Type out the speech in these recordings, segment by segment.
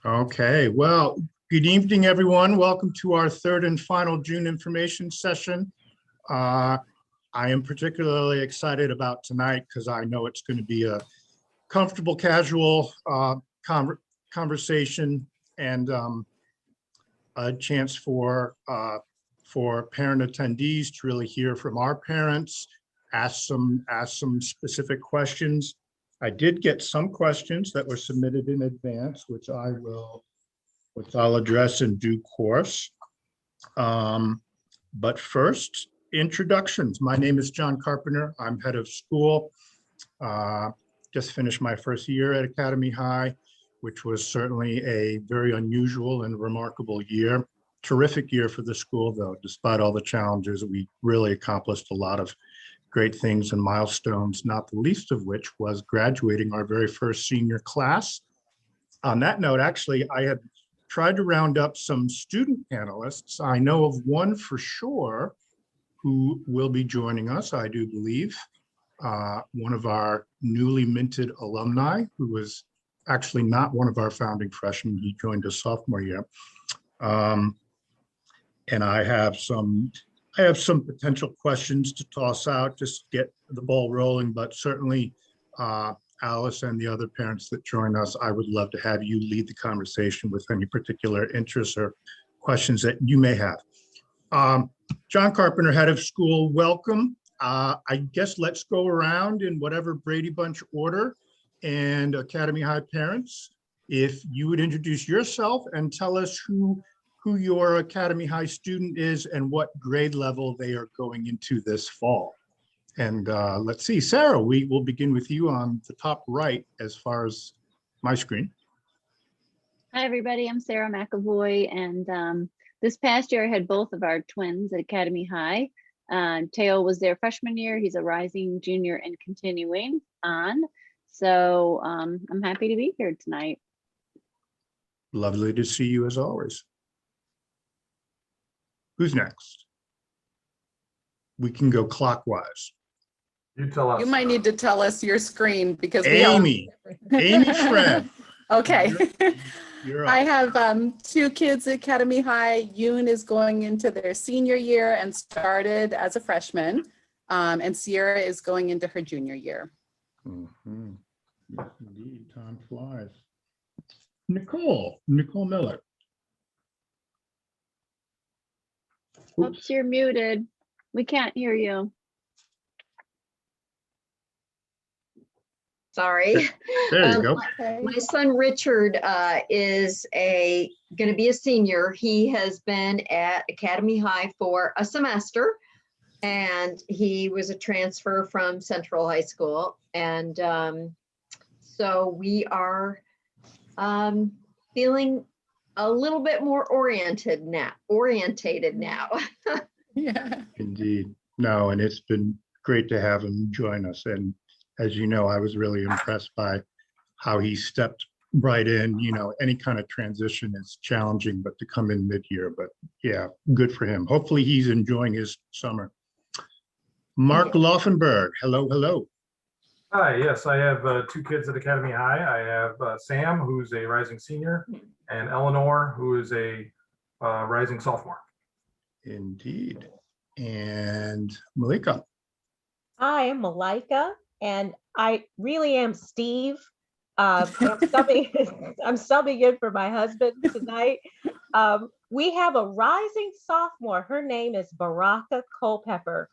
Okay, well, good evening, everyone. Welcome to our third and final June information session. I am particularly excited about tonight because I know it's going to be a comfortable, casual conversation and a chance for parent attendees to really hear from our parents, ask some specific questions. I did get some questions that were submitted in advance, which I'll address in due course. But first, introductions. My name is John Carpenter. I'm head of school. Just finished my first year at Academy High, which was certainly a very unusual and remarkable year. Terrific year for the school, though. Despite all the challenges, we really accomplished a lot of great things and milestones, not the least of which was graduating our very first senior class. On that note, actually, I had tried to round up some student panelists. I know of one for sure who will be joining us, I do believe. One of our newly minted alumni, who was actually not one of our founding freshmen. He joined us sophomore year. And I have some potential questions to toss out, just get the ball rolling, but certainly Alice and the other parents that join us, I would love to have you lead the conversation with any particular interests or questions that you may have. John Carpenter, head of school, welcome. I guess let's go around in whatever Brady Bunch order, and Academy High parents, if you would introduce yourself and tell us who your Academy High student is and what grade level they are going into this fall. And let's see, Sarah, we will begin with you on the top right as far as my screen. Hi, everybody. I'm Sarah McAvoy. And this past year, I had both of our twins at Academy High. Teo was their freshman year. He's a rising junior and continuing on. So I'm happy to be here tonight. Lovely to see you as always. Who's next? We can go clockwise. You tell us. You might need to tell us your screen because Amy Schred. Okay. You're I up. have two kids at Academy High. Yoon is going into their senior year and started as a freshman. And Sierra is going into her junior year. Mhm. Yes, indeed, time flies. Nicole Miller. Oops, you're muted. We can't hear you. Sorry. There you go. Okay. My son Richard is going to be a senior. He has been at Academy High for a semester, and he was a transfer from Central High School. And so we are feeling a little bit more orientated now. Yeah. Indeed. No, and it's been great to have him join us. And as you know, I was really impressed by how he stepped right in. You know, any kind of transition is challenging, but to come in mid-year, but yeah, good for him. Hopefully he's enjoying his summer. Mark Laufenberg, hello. Hi, yes, I have two kids at Academy High. I have Sam, who's a rising senior, and Eleanor, who is a rising sophomore. Indeed. And Malika. Hi, I'm Malika, and I really am Steve. I'm subbing in for my husband tonight. We have a rising sophomore. Her name is Baraka Culpepper,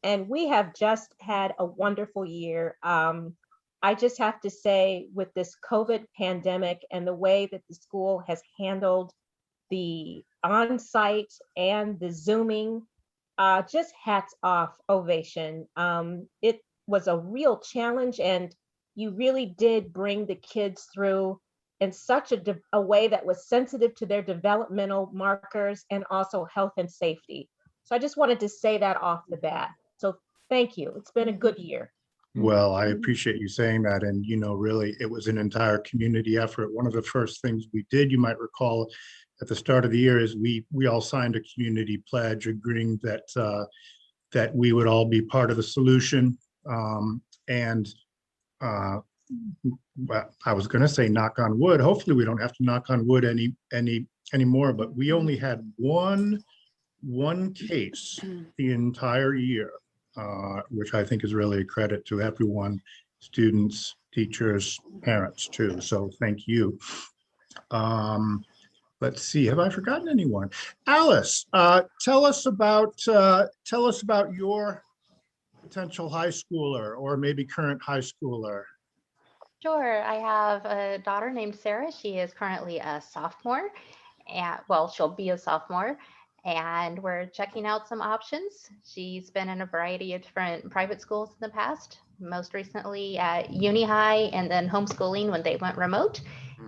and we have just had a wonderful year. I just have to say, with this COVID pandemic and the way that the school has handled the on-site and the Zooming, just hats off, ovation. It was a real challenge, and you really did bring the kids through in such a way that was sensitive to their developmental markers and also health and safety. So I just wanted to say that off the bat. So thank you. It's been a good year. Well, I appreciate you saying that. And, you know, really, it was an entire community effort. One of the first things we did, you might recall, at the start of the year is we all signed a community pledge agreeing that we would all be part of the solution. And well, I was going to say knock on wood. Hopefully we don't have to knock on wood anymore, but we only had one case the entire year, which I think is really a credit to everyone, students, teachers, parents too. So thank you. Let's see, have I forgotten anyone? Alice, tell us about your potential high schooler or maybe current high schooler. Sure. I have a daughter named Sarah. She is currently a sophomore, and well, she'll be a sophomore, and we're checking out some options. She's been in a variety of different private schools in the past, most recently at Uni High and then homeschooling when they went remote.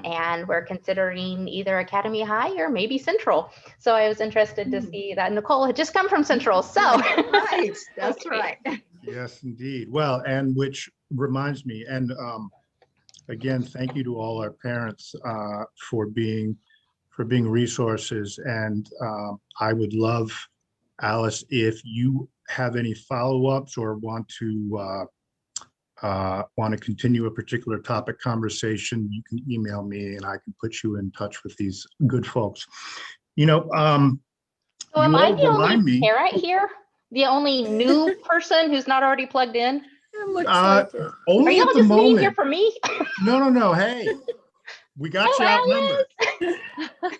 And we're considering either Academy High or maybe Central. So I was interested to see that Nicole had just come from Central. So Right, that's right. Yes, indeed. Well, and which reminds me, and again, thank you to all our parents for being resources. And I would love, Alice, if you have any follow-ups or want to continue a particular topic conversation, you can email me and I can put you in touch with these good folks. You know, So am you I all the remind only me. parent here? The only new person who's not already plugged in? It looks like it. Are Only y'all at the just meeting here moment. for me? No. Hey, we got you outnumbered.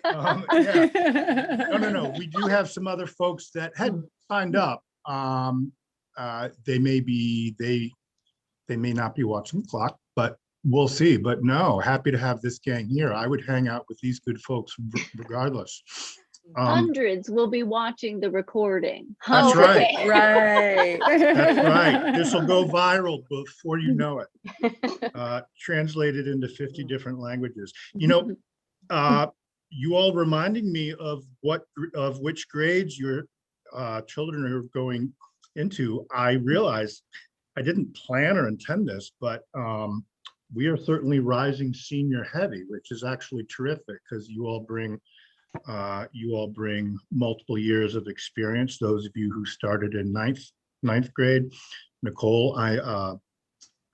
Yeah. No. We do have some other folks that had signed up. They may not be watching the clock, but we'll see. But no, happy to have this gang here. I would hang out with these good folks regardless. Hundreds will be watching the recording. That's right. Okay. Right. That's right. This will go viral before you know it. Translated into 50 different languages. You know, you all reminding me of which grades your children are going into. I realized I didn't plan or intend this, but we are certainly rising senior heavy, which is actually terrific because you all bring multiple years of experience. Those of you who started in ninth grade, Nicole,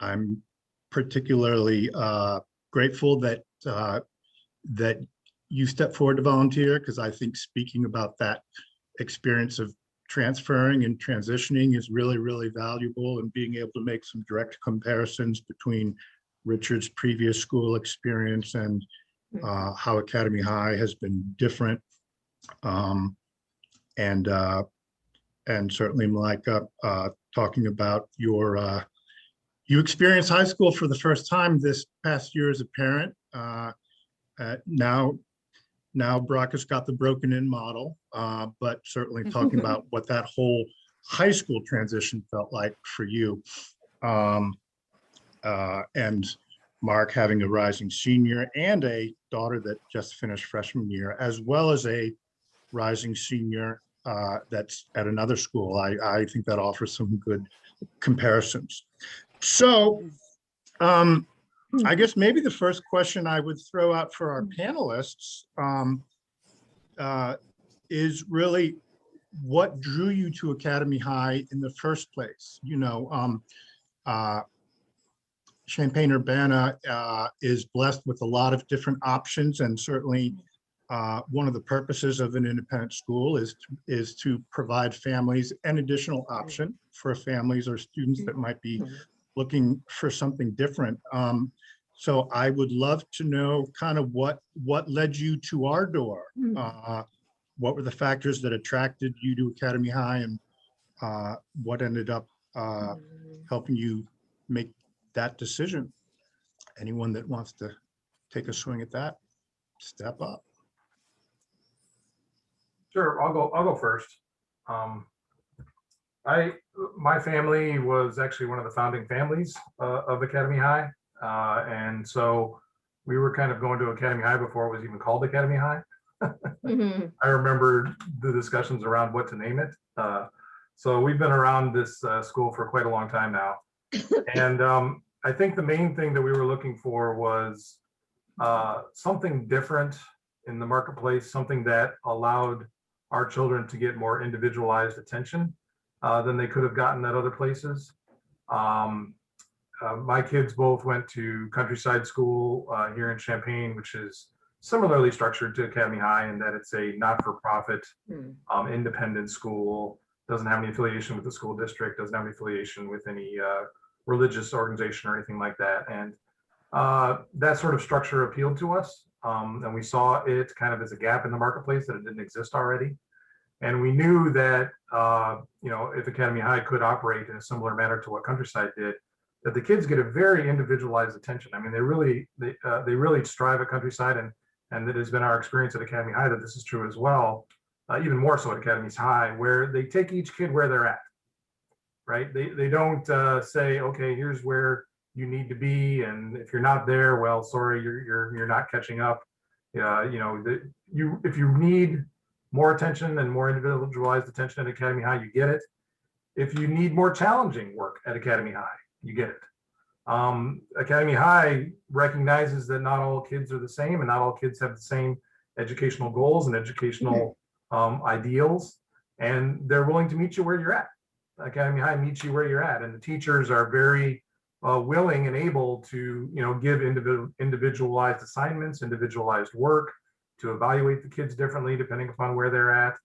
I'm particularly grateful that that you stepped forward to volunteer, because I think speaking about that experience of transferring and transitioning is really, really valuable, and being able to make some direct comparisons between Richard's previous school experience and how Academy High has been different. And certainly Malika, talking about you experienced high school for the first time this past year as a parent. Now Brock has got the broken in model, but certainly talking about what that whole high school transition felt like for you. And Mark having a rising senior and a daughter that just finished freshman year, as well as a rising senior that's at another school. I think that offers some good comparisons. So I guess maybe the first question I would throw out for our panelists is really, what drew you to Academy High in the first place? You know, Champaign-Urbana is blessed with a lot of different options, and certainly one of the purposes of an independent school is to provide families an additional option for families or students that might be looking for something different. So I would love to know kind of what led you to our door. What were the factors that attracted you to Academy High, and what ended up helping you make that decision? Anyone that wants to take a swing at that, step up. Sure, I'll go first. My family was actually one of the founding families of Academy High. And so we were kind of going to Academy High before it was even called Academy High. I remember the discussions around what to name it. So we've been around this school for quite a long time now. And I think the main thing that we were looking for was something different in the marketplace, something that allowed our children to get more individualized attention than they could have gotten at other places. my kids both went to Countryside School here in Champaign, which is similarly structured to Academy High in that it's a not-for-profit independent school, doesn't have any affiliation with the school district, doesn't have any affiliation with any religious organization or anything like that. And that sort of structure appealed to us. And we saw it kind of as a gap in the marketplace that it didn't exist already. And we knew that, if Academy High could operate in a similar manner to what Countryside did, that the kids get a very individualized attention. I mean, they really strive at Countryside, and it has been our experience at Academy High that this is true as well, even more so at Academy High, where they take each kid where they're at, right? They don't say, okay, here's where you need to be, and if you're not there, well, sorry, you're not catching up. If you need more attention and more individualized attention at Academy High, you get it. If you need more challenging work at Academy High, you get it. Academy High recognizes that not all kids are the same, and not all kids have the same educational goals and educational ideals, and they're willing to meet you where you're at. Academy High meets you where you're at, and the teachers are very willing and able to, give individualized assignments, individualized work, to evaluate the kids differently depending upon where they're at.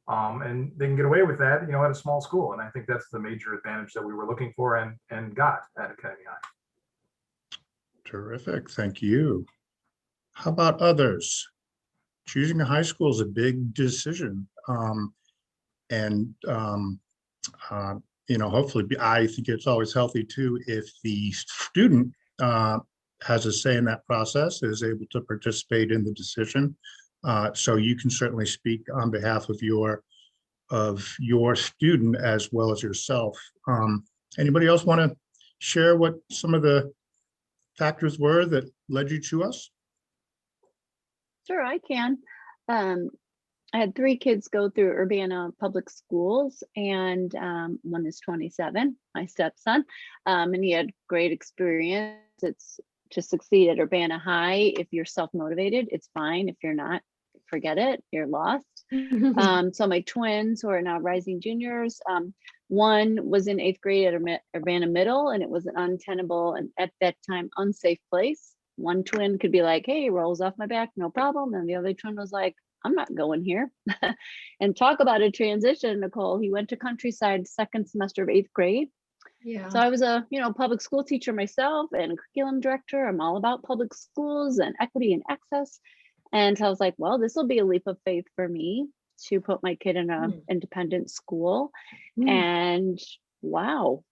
And they can get away with that, at a small school. And I think that's the major advantage that we were looking for and got at Academy High. Terrific, thank you. How about others? Choosing a high school is a big decision. Hopefully, I think it's always healthy too if the student has a say in that process, is able to participate in the decision. So you can certainly speak on behalf of your student as well as yourself. Anybody else want to share what some of the factors were that led you to us? Sure, I can. I had 3 kids go through Urbana Public Schools, and one is 27, my stepson, and he had great experience. It's to succeed at Urbana High. If you're self-motivated, it's fine. If you're not, forget it, you're lost. So my twins, who are now rising juniors, one was in 8th grade at Urbana Middle, and it was an untenable and at that time unsafe place. One twin could be like, hey, rolls off my back, no problem. And the other twin was like, I'm not going here. And talk about a transition, Nicole. He went to Countryside 2nd semester of 8th grade. Yeah. So I was a, public school teacher myself and a curriculum director. I'm all about public schools and equity and access. And so I was like, well, this will be a leap of faith for me to put my kid in an independent school. And wow,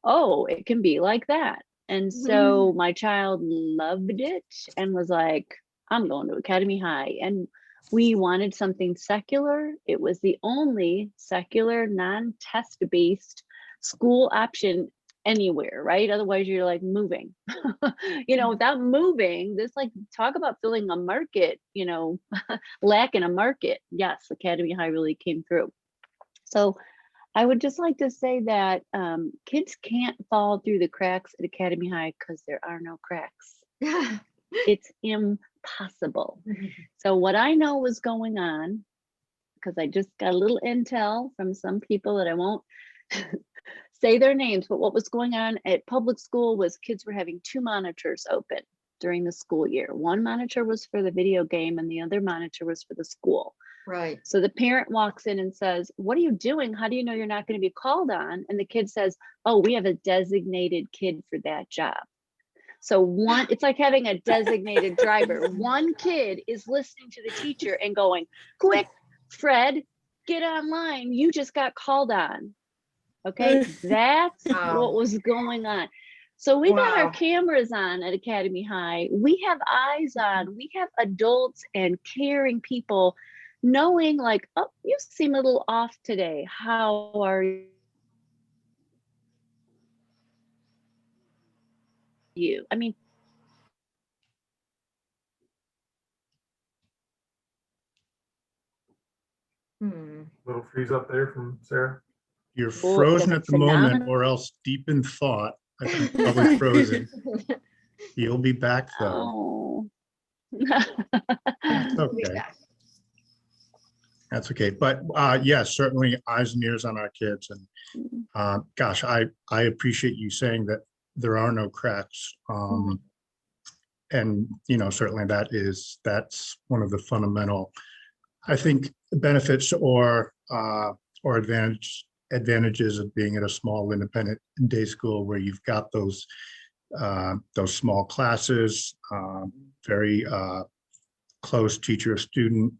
oh, it can be like that. And so my child loved it and was like, I'm going to Academy High. And we wanted something secular. It was the only secular, non-test based school option anywhere, right? Otherwise you're like moving, without moving, this talk about filling a market, lacking a market. Yes, Academy High really came through. So I would just like to say that kids can't fall through the cracks at Academy High because there are no cracks. It's impossible. So what I know was going on, because I just got a little intel from some people that I won't say their names, but what was going on at public school was kids were having 2 monitors open during the school year. One monitor was for the video game and the other monitor was for the school. Right. So the parent walks in and says, what are you doing? How do you know you're not going to be called on? And the kid says, oh, we have a designated kid for that job. So it's like having a designated driver. One kid is listening to the teacher and going, quick, Fred, get online. You just got called on. Okay, that's what was going on. So we got our cameras on at Academy High. We have eyes on. We have adults and caring people knowing like, oh, you seem a little off today. How are you? I mean, Little freeze up there from Sarah. You're frozen at the moment, phenomenal. or else deep in thought. I think probably frozen. You'll be back though. Oh. That's okay. That's okay. But yes, certainly eyes and ears on our kids. And Gosh, I appreciate you saying that there are no cracks. And, certainly that's one of the fundamental, I think, benefits or advantages of being at a small independent day school where you've got those small classes, very close teacher-student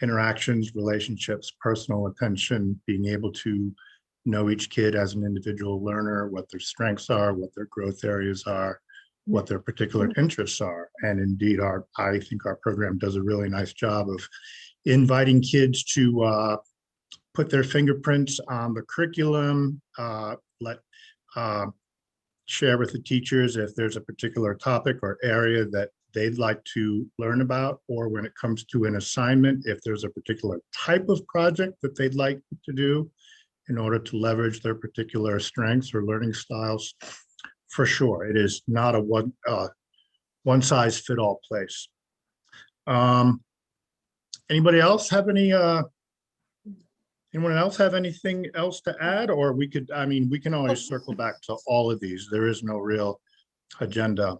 interactions, relationships, personal attention, being able to know each kid as an individual learner, what their strengths are, what their growth areas are, what their particular interests are. And indeed, I think our program does a really nice job of inviting kids to put their fingerprints on the curriculum, share with the teachers if there's a particular topic or area that they'd like to learn about, or when it comes to an assignment, if there's a particular type of project that they'd like to do in order to leverage their particular strengths or learning styles. For sure, it is not a one size fit all place. Anybody else have anyone else have anything else to add? Or we can always circle back to all of these. There is no real agenda.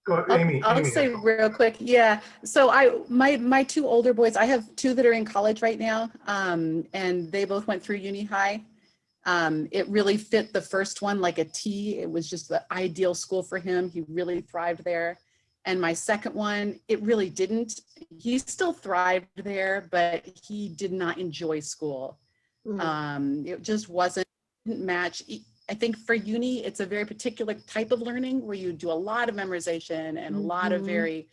Go, Amy. I'll Amy say has- real quick, yeah. So my two older boys, I have two that are in college right now, and they both went through uni high. It really fit the first one like a T. It was just the ideal school for him. He really thrived there. And my second one, it really didn't. He still thrived there, but he did not enjoy school. It just didn't match. I think for uni, it's a very particular type of learning where you do a lot of memorization and a lot of very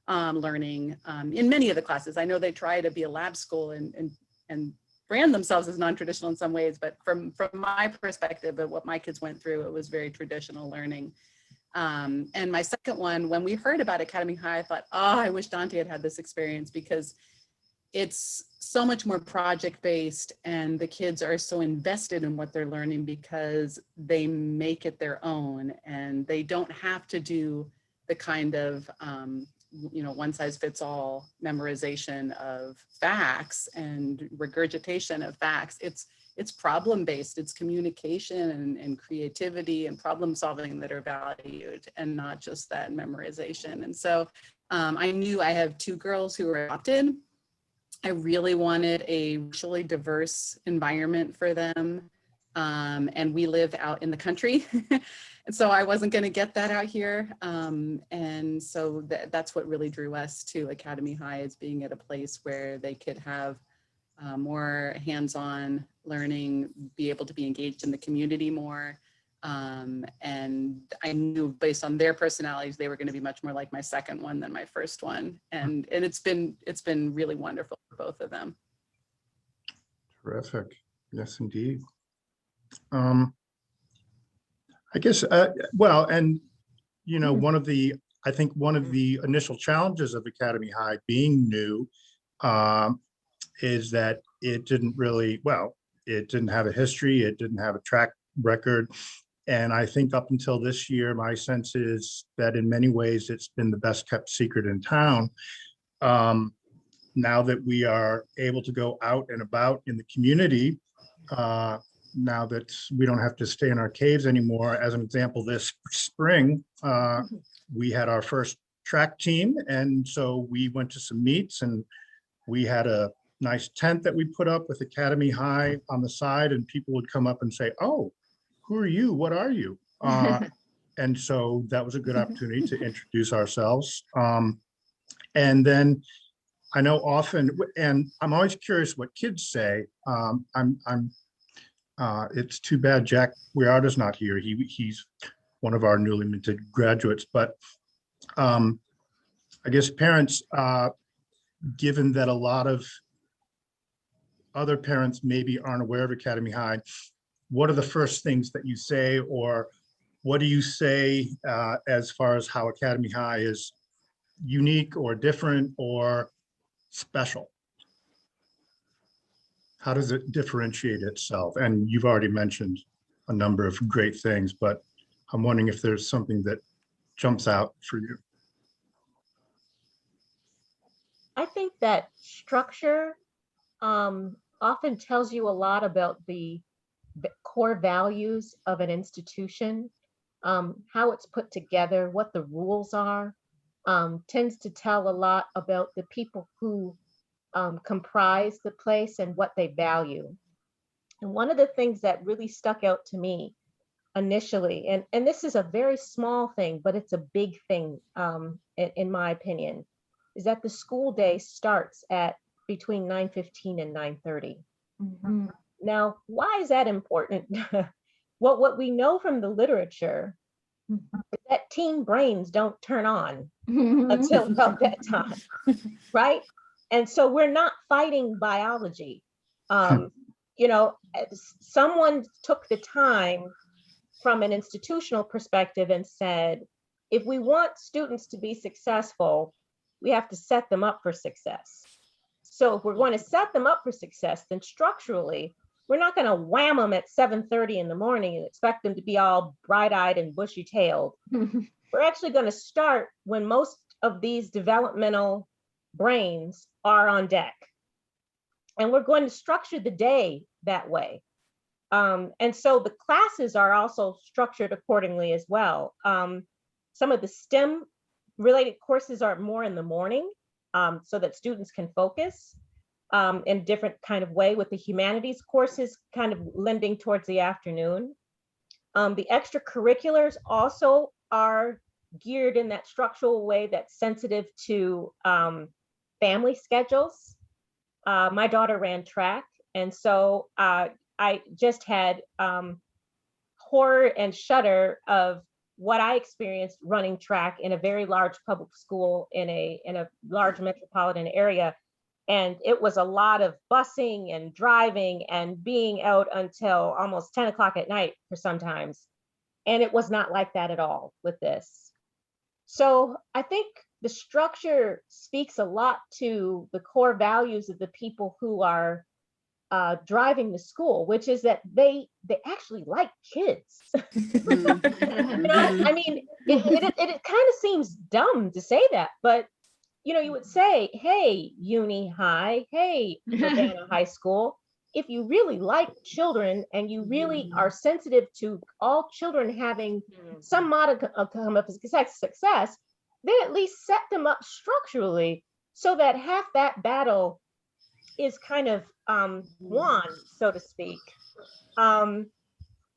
learning in many of the classes. I know they try to be a lab school and brand themselves as non-traditional in some ways, but from my perspective of what my kids went through, it was very traditional learning. And my second one, when we heard about Academy High, I thought, oh, I wish Dante had this experience, because it's so much more project-based and the kids are so invested in what they're learning because they make it their own and they don't have to do the kind of one-size-fits-all memorization of facts and regurgitation of facts. It's problem-based, it's communication and creativity and problem solving that are valued and not just that memorization. And so I knew I have two girls who were adopted. I really wanted a racially diverse environment for them. And we live out in the country. And so I wasn't going to get that out here. And so that's what really drew us to Academy High, is being at a place where they could have more hands-on learning, be able to be engaged in the community more. And I knew based on their personalities, they were going to be much more like my second one than my first one. And it's been really wonderful for both of them. Terrific. Yes, indeed. I guess, well, and, one of the initial challenges of Academy High being new is that it didn't have a history, it didn't have a track record. And I think up until this year, my sense is that in many ways, it's been the best kept secret in town. Now that we are able to go out and about in the community, now that we don't have to stay in our caves anymore. As an example, this spring, we had our first track team. And so we went to some meets and we had a nice tent that we put up with Academy High on the side, and people would come up and say, "Oh, who are you? What are you?" And so that was a good opportunity to introduce ourselves. And then I know often, and I'm always curious what kids say. It's too bad Jack Weirardo's not here. He's one of our newly minted graduates, but I guess parents, given that a lot of other parents maybe aren't aware of Academy High, what are the first things that you say, or what do you say as far as how Academy High is unique or different or special? How does it differentiate itself? And you've already mentioned a number of great things, but I'm wondering if there's something that jumps out for you. I think that structure often tells you a lot about the core values of an institution, how it's put together, what the rules are, tends to tell a lot about the people who comprise the place and what they value. And one of the things that really stuck out to me initially, and this is a very small thing, but it's a big thing in my opinion, is that the school day starts at between 9:15 and 9:30. Now, why is that important? Well, what we know from the literature is that teen brains don't turn on until about that time, right? And so we're not fighting biology. You know, someone took the time from an institutional perspective and said, if we want students to be successful, we have to set them up for success. So if we're going to set them up for success, then structurally, we're not going to wham them at 7:30 in the morning and expect them to be all bright-eyed and bushy-tailed. We're actually going to start when most of these developmental brains are on deck. And we're going to structure the day that way. And so the classes are also structured accordingly as well. Some of the STEM related courses are more in the morning, so that students can focus in different kind of way, with the humanities courses kind of lending towards the afternoon. The extracurriculars also are geared in that structural way that's sensitive to family schedules. My daughter ran track, and so I just had horror and shudder of what I experienced running track in a very large public school in a large metropolitan area. And it was a lot of busing and driving and being out until almost 10 o'clock at night for sometimes. And it was not like that at all with this. So I think the structure speaks a lot to the core values of the people who are driving the school, which is that they actually like kids. You know, I mean, it kind of seems dumb to say that, but you know, you would say, hey, Uni High, hey, Urbana High School, if you really like children and you really are sensitive to all children having some modicum of success, then at least set them up structurally so that half that battle is kind of won, so to speak.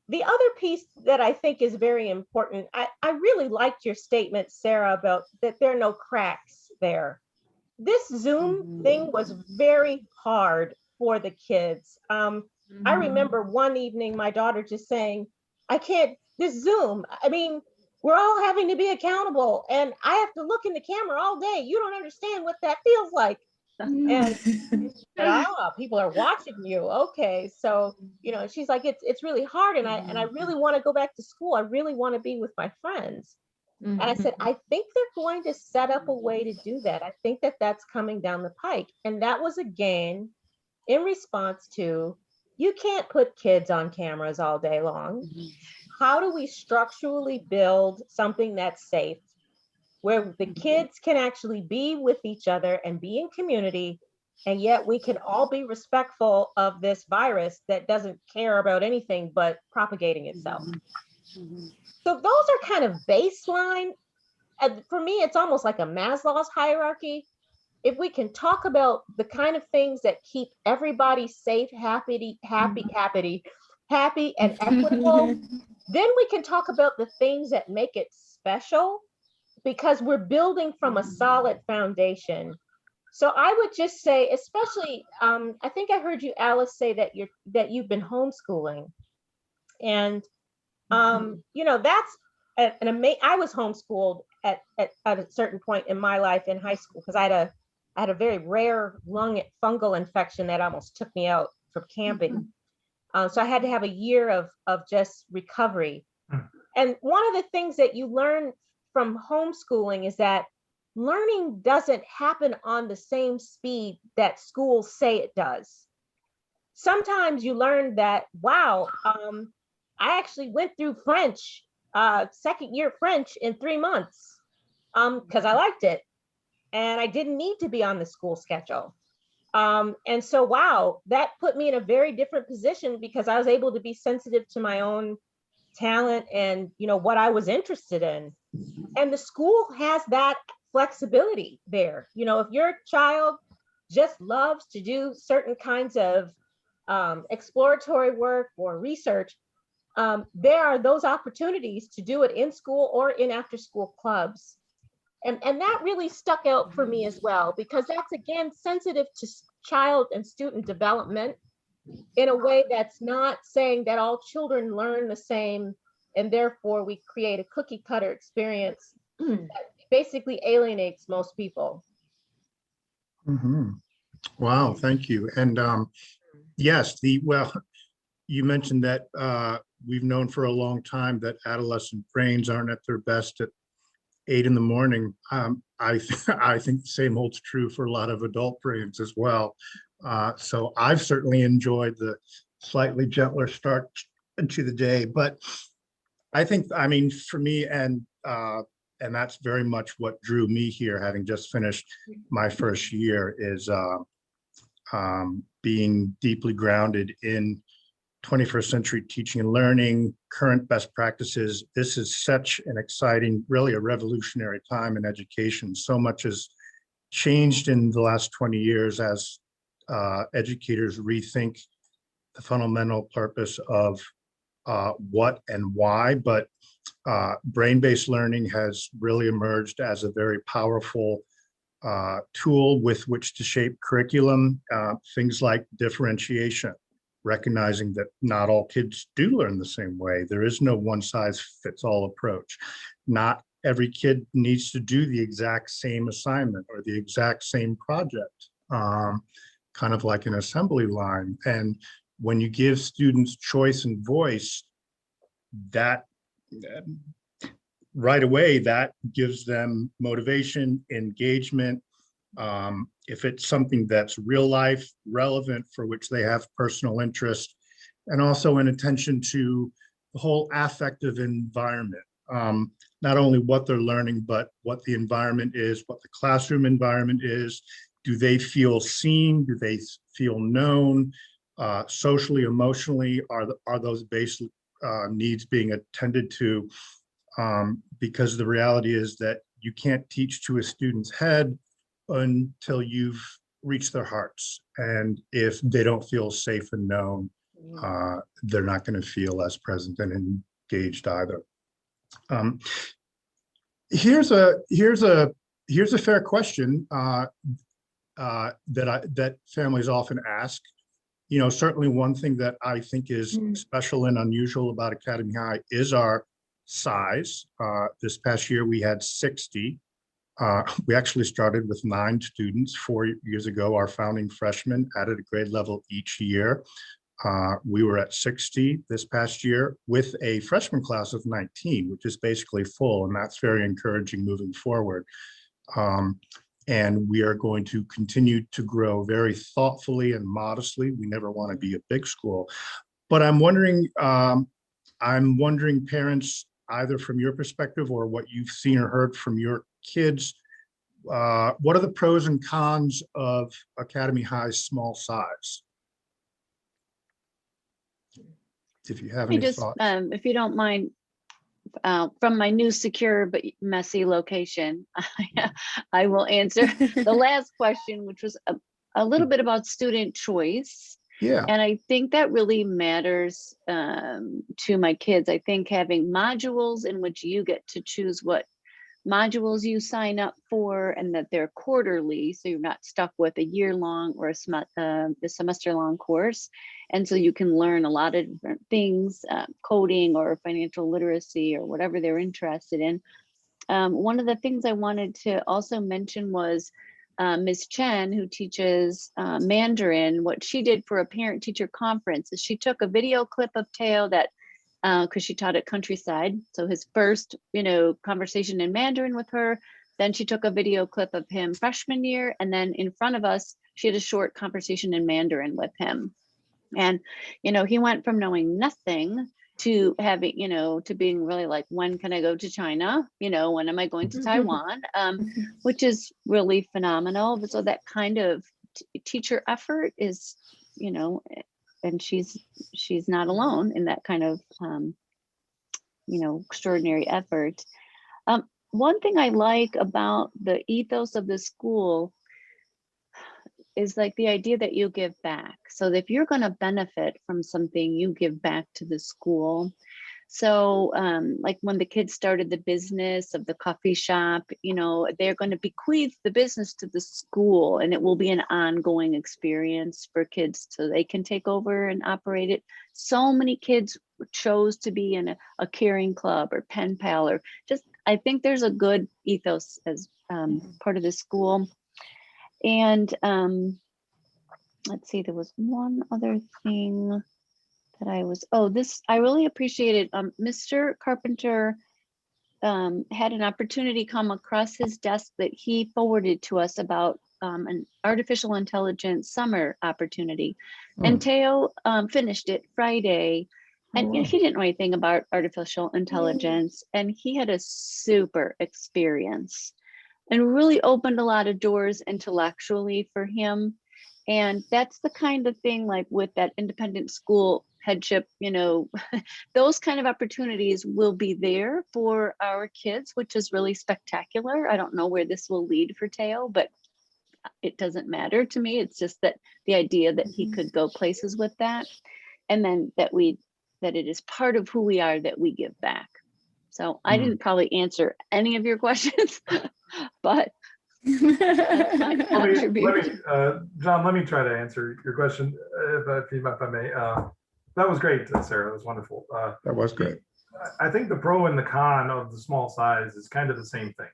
The other piece that I think is very important, I really liked your statement, Sarah, about that there are no cracks there. This Zoom thing was very hard for the kids. I remember one evening my daughter just saying, I can't, this Zoom, I mean, we're all having to be accountable and I have to look in the camera all day. You don't understand what that feels like. And people are watching you. Okay, so you know, she's like, it's really hard, and I really want to go back to school. I really want to be with my friends. And I said, I think they're going to set up a way to do that. I think that that's coming down the pike. And that was again in response to, you can't put kids on cameras all day long. How do we structurally build something that's safe, where the kids can actually be with each other and be in community, and yet we can all be respectful of this virus that doesn't care about anything but propagating itself. So those are kind of baseline. And for me, it's almost like a Maslow's hierarchy. If we can talk about the kind of things that keep everybody safe, happy, and equitable, then we can talk about the things that make it special, because we're building from a solid foundation. So I would just say, especially, I think I heard you, Alice, say that you've been homeschooling, and you know, that's an amazing. I was homeschooled at a certain point in my life in high school, because I had a very rare lung fungal infection that almost took me out from camping. So I had to have a year of just recovery. And one of the things that you learn from homeschooling is that learning doesn't happen on the same speed that schools say it does. Sometimes you learn that, wow, I actually went through French, second year French in 3 months, because I liked it and I didn't need to be on the school schedule. And so, wow, that put me in a very different position because I was able to be sensitive to my own talent and, you know, what I was interested in. And the school has that flexibility there. You know, if your child just loves to do certain kinds of exploratory work or research, there are those opportunities to do it in school or in after school clubs. And that really stuck out for me as well, because that's, again, sensitive to child and student development in a way that's not saying that all children learn the same and therefore we create a cookie cutter experience that basically alienates most people. Mhm. Wow, thank you. And yes, you mentioned that we've known for a long time that adolescent brains aren't at their best at 8 in the morning. I think the same holds true for a lot of adult brains as well. So I've certainly enjoyed the slightly gentler start to the day, but I think, I mean, for me, and that's very much what drew me here, having just finished my first year, is being deeply grounded in 21st century teaching and learning, current best practices. This is such an exciting, really a revolutionary time in education. So much has changed in the last 20 years as educators rethink the fundamental purpose of what and why, but brain-based learning has really emerged as a very powerful tool with which to shape curriculum, things like differentiation, recognizing that not all kids do learn the same way. There is no one size fits all approach. Not every kid needs to do the exact same assignment or the exact same project, kind of like an assembly line. And when you give students choice and voice, that right away, that gives them motivation, engagement. If it's something that's real life relevant for which they have personal interest, and also an attention to the whole affective environment, not only what they're learning, but what the environment is, what the classroom environment is. Do they feel seen? Do they feel known? Socially, emotionally, are those basic needs being attended to? Because the reality is that you can't teach to a student's head until you've reached their hearts. And if they don't feel safe and known, they're not going to feel as present and engaged either. Here's a fair question that families often ask. You know, certainly one thing that I think is special and unusual about Academy High is our size. This past year we had 60. We actually started with 9 students 4 years ago. Our founding freshmen added a grade level each year. We were at 60 this past year with a freshman class of 19, which is basically full, and that's very encouraging moving forward. And we are going to continue to grow very thoughtfully and modestly. We never want to be a big school, but I'm wondering, parents, either from your perspective or what you've seen or heard from your kids, what are the pros and cons of Academy High's small size? If you have any thoughts. If you don't mind, from my new secure but messy location, I will answer the last question, which was a little bit about student choice. Yeah. And I think that really matters to my kids. I think having modules in which you get to choose what modules you sign up for, and that they're quarterly, so you're not stuck with a year-long or a semester-long course. And so you can learn a lot of different things, coding or financial literacy or whatever they're interested in. One of the things I wanted to also mention was Ms. Chen, who teaches Mandarin. What she did for a parent-teacher conference is she took a video clip of Teo that, because she taught at Countryside, so his first, conversation in Mandarin with her. Then she took a video clip of him freshman year, and then in front of us, she had a short conversation in Mandarin with him. And, he went from knowing nothing to having, to being really like, when can I go to China? When am I going to Taiwan? Which is really phenomenal. So that kind of teacher effort is, you know, and she's not alone in that kind of, you know, extraordinary effort. One thing I like about the ethos of the school is like the idea that you give back. So if you're going to benefit from something, you give back to the school. So like when the kids started the business of the coffee shop, you know, they're going to bequeath the business to the school, and it will be an ongoing experience for kids so they can take over and operate it. So many kids chose to be in a caring club or pen pal, or just, I think there's a good ethos as part of the school. And let's see, there was one other thing that I really appreciated. Mr. Carpenter had an opportunity come across his desk that he forwarded to us about an artificial intelligence summer opportunity. And Teo finished it Friday. And wow. he didn't know anything about artificial intelligence, and he had a super experience and really opened a lot of doors intellectually for him. And that's the kind of thing, like with that independent school headship, you know, those kind of opportunities will be there for our kids, which is really spectacular. I don't know where this will lead for Teo, but it doesn't matter to me. It's just that the idea that he could go places with that, and then that it is part of who we are, that we give back. So I didn't probably answer any of your questions, but that's my contribution. John, let me try to answer your question, if I may. That was great, Sarah. That was wonderful. That was great. I think the pro and the con of the small size is kind of the same thing.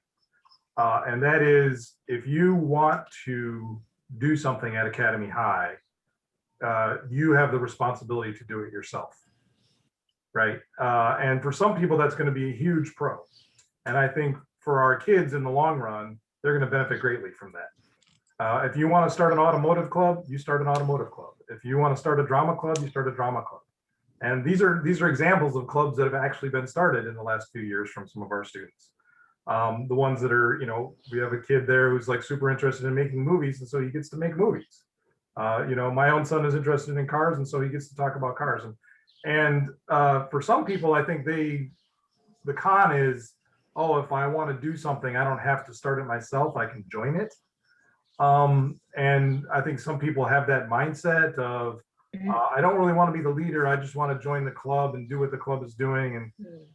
And that is, if you want to do something at Academy High, you have the responsibility to do it yourself, right? And for some people, that's going to be a huge pro. And I think for our kids in the long run, they're going to benefit greatly from that. If you want to start an automotive club, you start an automotive club. If you want to start a drama club, you start a drama club. And these are examples of clubs that have actually been started in the last few years from some of our students. The ones that are, you know, we have a kid there who's like super interested in making movies, and so he gets to make movies. You know, my own son is interested in cars, and so he gets to talk about cars. And for some people, I think the con is, oh, if I want to do something, I don't have to start it myself, I can join it. And I think some people have that mindset of, I don't really want to be the leader, I just want to join the club and do what the club is doing. And,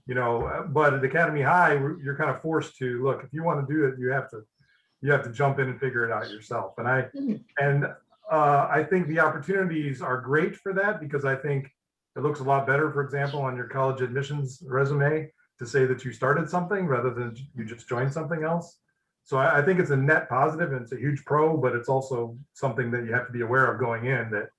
you know, but at Academy High, you're kind of forced to, look, if you want to do it, you have to jump in and figure it out yourself. And I think the opportunities are great for that, because I think it looks a lot better, for example, on your college admissions resume to say that you started something rather than you just joined something else. So I think it's a net positive, and it's a huge pro, but it's also something that you have to be aware of going in, that,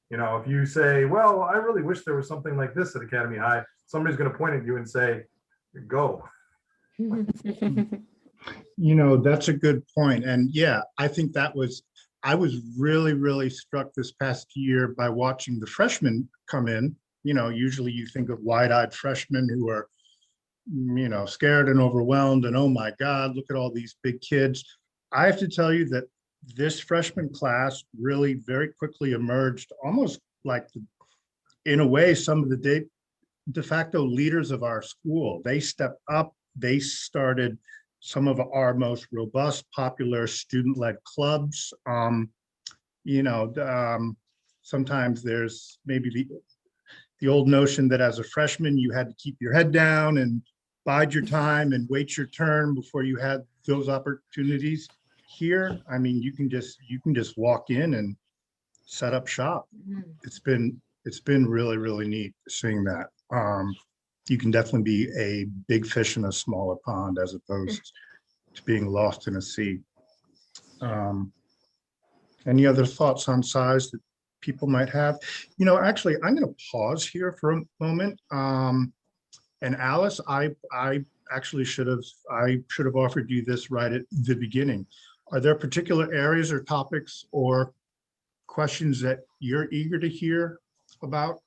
you know, if you say, well, I really wish there was something like this at Academy High, somebody's going to point at you and say, go. You know, that's a good point. And yeah, I think I was really, really struck this past year by watching the freshmen come in. You know, usually you think of wide-eyed freshmen who are, you know, scared and overwhelmed and, oh my God, look at all these big kids. I have to tell you that this freshman class really very quickly emerged, almost like, in a way, some of the de facto leaders of our school. They stepped up, they started some of our most robust, popular student-led clubs. You know, sometimes there's maybe the old notion that as a freshman, you had to keep your head down and bide your time and wait your turn before you had those opportunities. Here, I mean, you can just walk in and set up shop. It's been really, really neat seeing that. You can definitely be a big fish in a smaller pond as opposed to being lost in a sea. Any other thoughts on size that people might have? You know, actually, I'm going to pause here for a moment. And Alice, I actually should have offered you this right at the beginning. Are there particular areas or topics or questions that you're eager to hear about?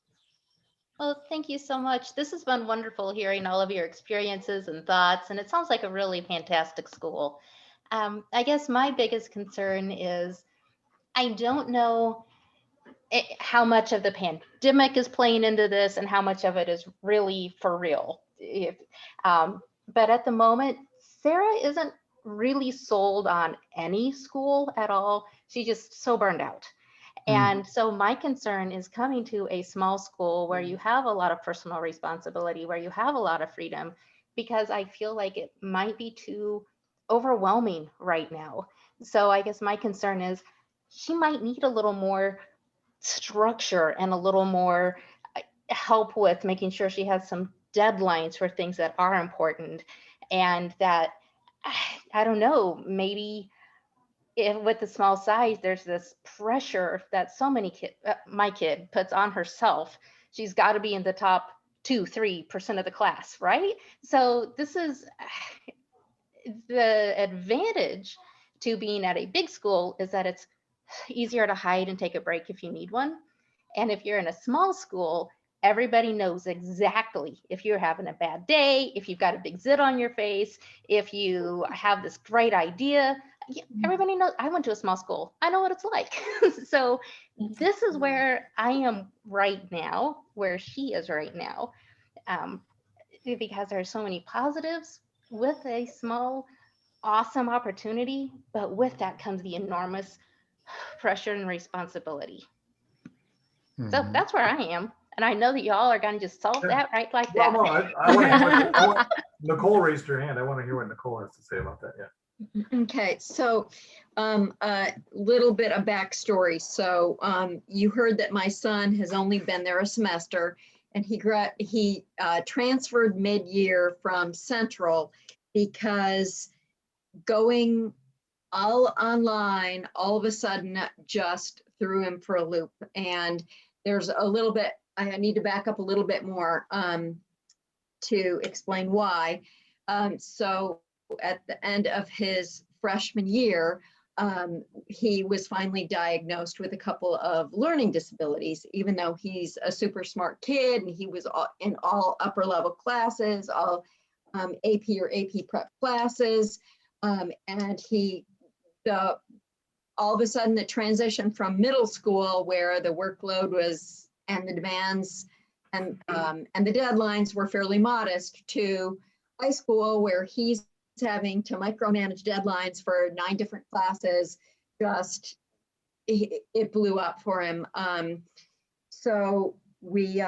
Well, thank you so much. This has been wonderful hearing all of your experiences and thoughts, and it sounds like a really fantastic school. I guess my biggest concern is I don't know how much of the pandemic is playing into this and how much of it is really for real. But at the moment, Sarah isn't really sold on any school at all. She's just so burned out. And so my concern is coming to a small school where you have a lot of personal responsibility, where you have a lot of freedom, because I feel like it might be too overwhelming right now. So I guess my concern is she might need a little more structure and a little more help with making sure she has some deadlines for things that are important, and that, I don't know, maybe if with the small size, there's this pressure that so many my kid puts on herself. She's got to be in the top 2-3% of the class, right? So this is the advantage to being at a big school, is that it's easier to hide and take a break if you need one. And if you're in a small school, everybody knows exactly if you're having a bad day, if you've got a big zit on your face, if you have this great idea. Everybody knows. I went to a small school. I know what it's like. So this is where I am right now, where she is right now, because there are so many positives with a small, awesome opportunity, but with that comes the enormous pressure and responsibility. So that's where I am. And I know that y'all are going to just solve that right like that. Well, no, I want to hear what Nicole raised her hand. I want to hear what Nicole has to say about that. Yeah. Okay, so a little bit of backstory. So you heard that my son has only been there a semester, and he transferred mid-year from Central because going all online all of a sudden just threw him for a loop. And there's a little bit, I need to back up a little bit more to explain why. So at the end of his freshman year, he was finally diagnosed with a couple of learning disabilities, even though he's a super smart kid and he was in all upper level classes, all AP or AP prep classes. And all of a sudden the transition from middle school, where the workload was and the demands and the deadlines were fairly modest, to high school, where he's having to micromanage deadlines for 9 different classes, just it blew up for him. So we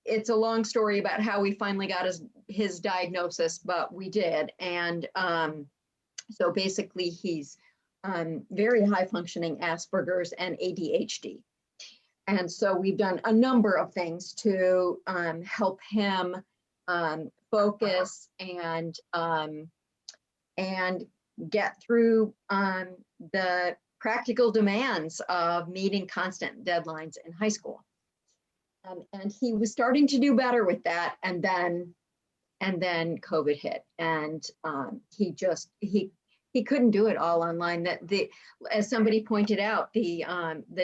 it's a long story about how we finally got his diagnosis, but we did. And so basically he's very high functioning Asperger's and ADHD. And so we've done a number of things to help him focus and get through the practical demands of meeting constant deadlines in high school. And he was starting to do better with that, and then COVID hit, and he couldn't do it all online. That as somebody pointed out, the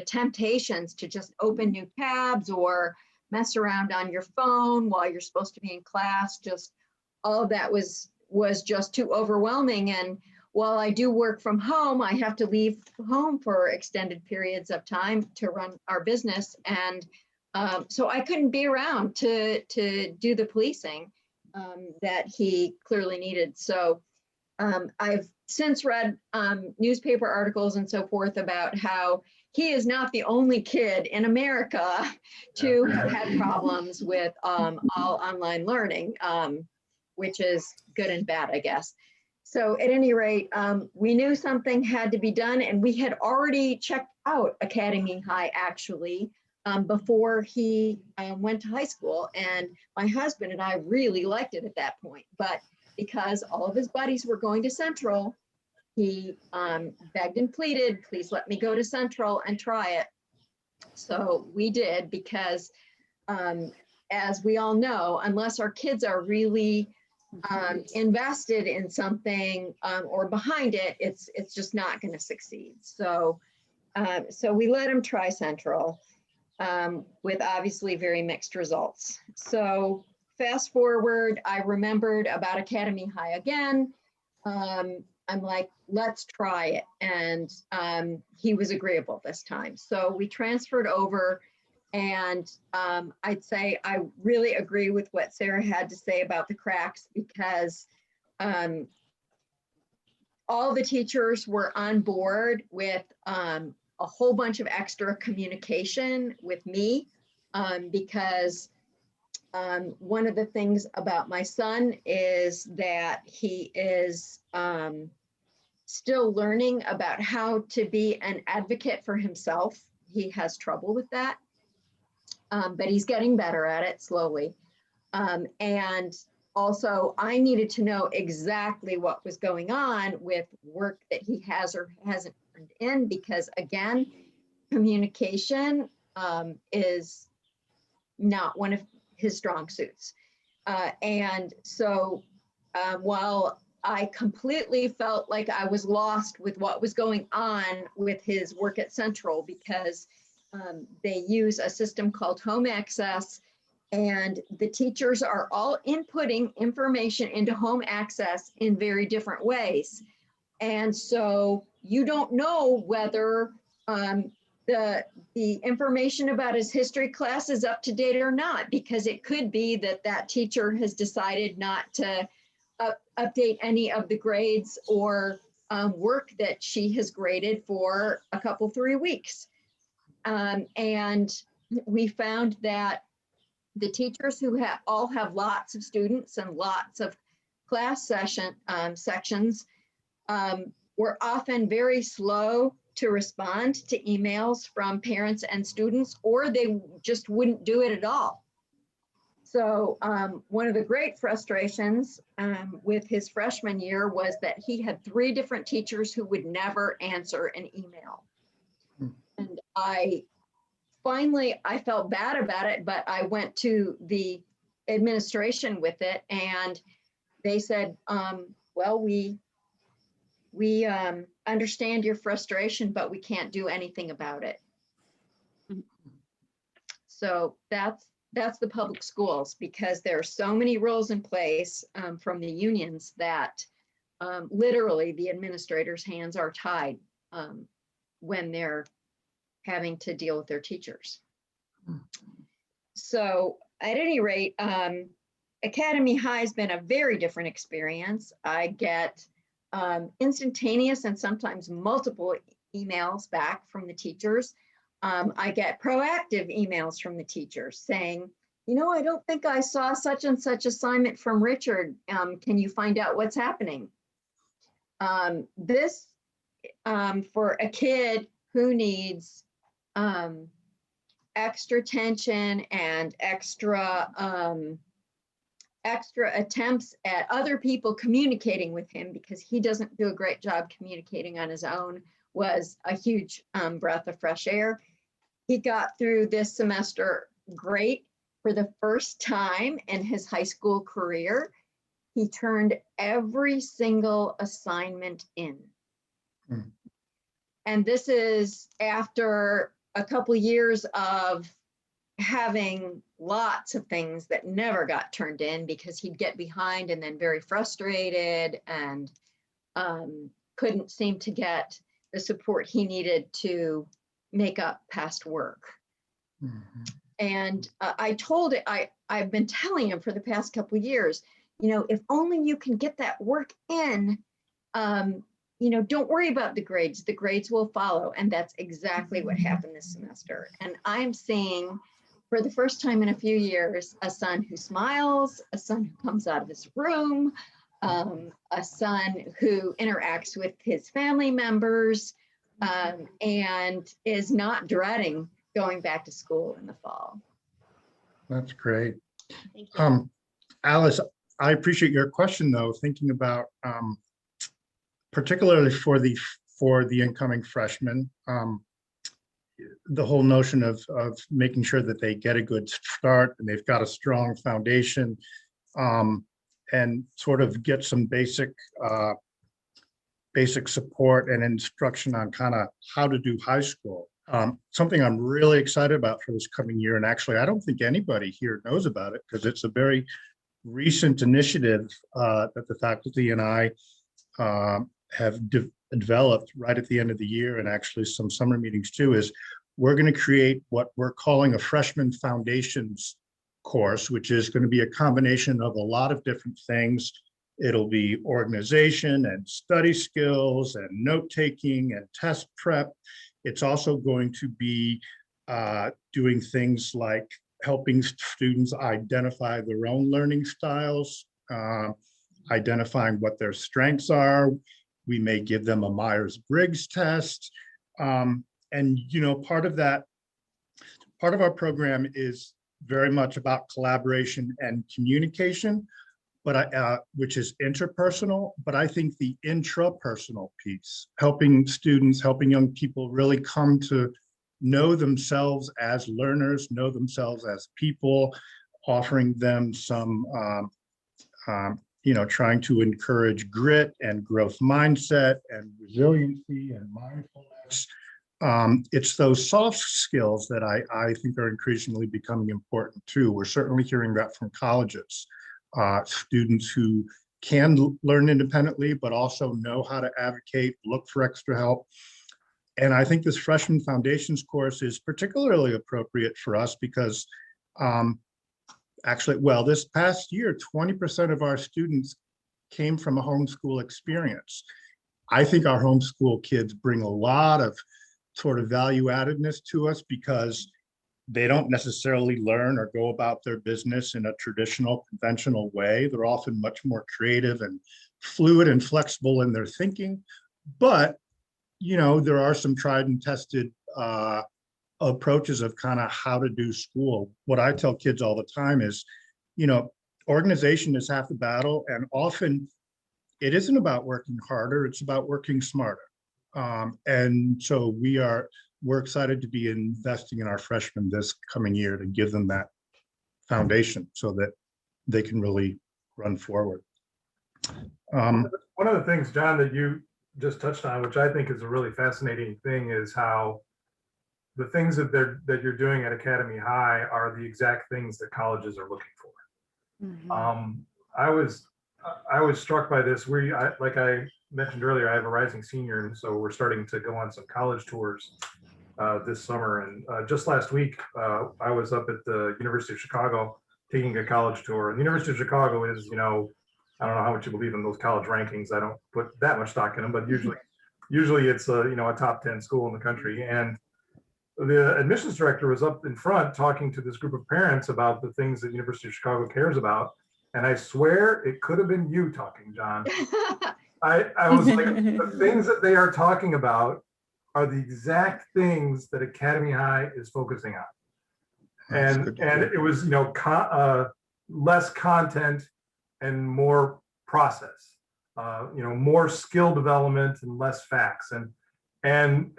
temptations to just open new tabs or mess around on your phone while you're supposed to be in class, just all of that was just too overwhelming. And while I do work from home, I have to leave home for extended periods of time to run our business, and so I couldn't be around to do the policing that he clearly needed. So I've since read newspaper articles and so forth about how he is not the only kid in America to have had problems with all online learning, which is good and bad, I guess. So at any rate, we knew something had to be done, and we had already checked out Academy High actually before he went to high school. And my husband and I really liked it at that point, but because all of his buddies were going to Central, he begged and pleaded, please let me go to Central and try it. So we did, because as we all know, unless our kids are really invested in something or behind it, it's just not going to succeed. So so we let him try Central with obviously very mixed results. So fast forward, I remembered about Academy High again. I'm like, let's try it. And he was agreeable this time. So we transferred over. And I'd say I really agree with what Sarah had to say about the cracks, because all the teachers were on board with a whole bunch of extra communication with me, because one of the things about my son is that he is still learning about how to be an advocate for himself. He has trouble with that, but he's getting better at it slowly. And also, I needed to know exactly what was going on with work that he has or hasn't turned in, because again, communication is not one of his strong suits. And so while I completely felt like I was lost with what was going on with his work at Central, because they use a system called Home Access, and the teachers are all inputting information into Home Access in very different ways. And so you don't know whether the information about his history class is up to date or not, because it could be that that teacher has decided not to update any of the grades or work that she has graded for a couple, 3 weeks. And we found that the teachers who all have lots of students and lots of class sections were often very slow to respond to emails from parents and students, or they just wouldn't do it at all. So one of the great frustrations with his freshman year was that he had 3 different teachers who would never answer an email. And I felt bad about it, but I went to the administration with it, and they said, well, we understand your frustration, but we can't do anything about it. So that's the public schools, because there are so many rules in place from the unions that literally the administrators' hands are tied when they're having to deal with their teachers. So at any rate, Academy High has been a very different experience. I get instantaneous and sometimes multiple emails back from the teachers. I get proactive emails from the teachers saying, you know, I don't think I saw such and such assignment from Richard. Can you find out what's happening? This for a kid who needs extra attention and extra attempts at other people communicating with him, because he doesn't do a great job communicating on his own, was a huge breath of fresh air. He got through this semester great. For the first time in his high school career, he turned every single assignment in. And this is after a couple years of having lots of things that never got turned in because he'd get behind and then very frustrated and couldn't seem to get the support he needed to make up past work. And I've been telling him for the past couple of years, you know, if only you can get that work in, you know, don't worry about the grades will follow. And that's exactly what happened this semester. And I'm seeing, for the first time in a few years, a son who smiles, a son who comes out of his room, a son who interacts with his family members, and is not dreading going back to school in the fall. That's great. Thank you. Alice, I appreciate your question though, thinking about particularly for the incoming freshmen, the whole notion of making sure that they get a good start and they've got a strong foundation, and sort of get some basic support and instruction on kind of how to do high school. Something I'm really excited about for this coming year, and actually I don't think anybody here knows about it because it's a very recent initiative that the faculty and I developed right at the end of the year, and actually some summer meetings too, is we're going to create what we're calling a freshman foundations course, which is going to be a combination of a lot of different things. It'll be organization and study skills and note-taking and test prep. It's also going to be doing things like helping students identify their own learning styles, identifying what their strengths are. We may give them a Myers-Briggs test. And, you know, part of our program is very much about collaboration and communication, but which is interpersonal. But I think the intrapersonal piece, helping students, helping young people really come to know themselves as learners, know themselves as people, offering them some, you know, trying to encourage grit and growth mindset and resiliency and mindfulness. It's those soft skills that I think are increasingly becoming important too. We're certainly hearing that from colleges, students who can learn independently, but also know how to advocate, look for extra help. And I think this freshman foundations course is particularly appropriate for us because actually, well, this past year, 20% of our students came from a homeschool experience. I think our homeschool kids bring a lot of sort of value addedness to us because they don't necessarily learn or go about their business in a traditional, conventional way. They're often much more creative and fluid and flexible in their thinking. But, you know, there are some tried and tested approaches of kind of how to do school. What I tell kids all the time is, you know, organization is half the battle, and often it isn't about working harder, it's about working smarter. And so we're excited to be investing in our freshmen this coming year to give them that foundation so that they can really run forward. One of the things, John, that you just touched on, which I think is a really fascinating thing, is how the things that you're doing at Academy High are the exact things that colleges are looking for. Mhm. I was struck by this. Like I mentioned earlier, I have a rising senior, and so we're starting to go on some college tours this summer. And just last week, I was up at the University of Chicago taking a college tour. And the University of Chicago is, you know, I don't know how much you believe in those college rankings. I don't put that much stock in them, but usually it's you know, a top 10 school in the country. And the admissions director was up in front talking to this group of parents about the things that University of Chicago cares about. And I swear it could have been you talking, John. I was like, the things that they are talking about are the exact things that Academy High is focusing on. And it was, you know, less content and more process, you know, more skill development and less facts. And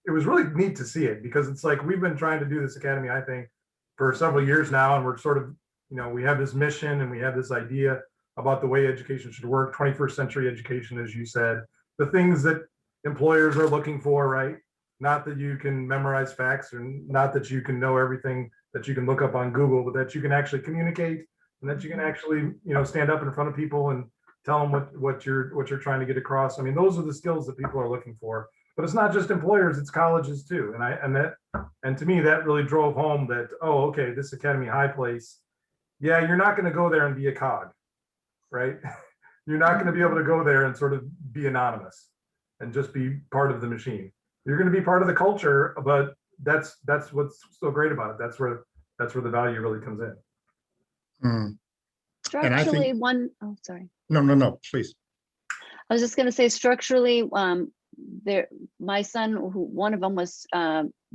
it was really neat to see it, because it's like we've been trying to do this Academy High thing for several years now, and we're sort of, you know, we have this mission and we have this idea about the way education should work, 21st century education, as you said, the things that employers are looking for, right? Not that you can memorize facts, or not that you can know everything that you can look up on Google, but that you can actually communicate, and that you can actually, you know, stand up in front of people and tell them what you're trying to get across. I mean, those are the skills that people are looking for. But it's not just employers, it's colleges too. And to me, that really drove home that, oh, okay, this Academy High place, yeah, you're not going to go there and be a cog, right? You're not going to be able to go there and sort of be anonymous and just be part of the machine. You're going to be part of the culture, but that's what's so great about it. That's where the value really comes in. And I Structurally, think, oh, sorry. no, please. I was just going to say structurally, my son, one of them was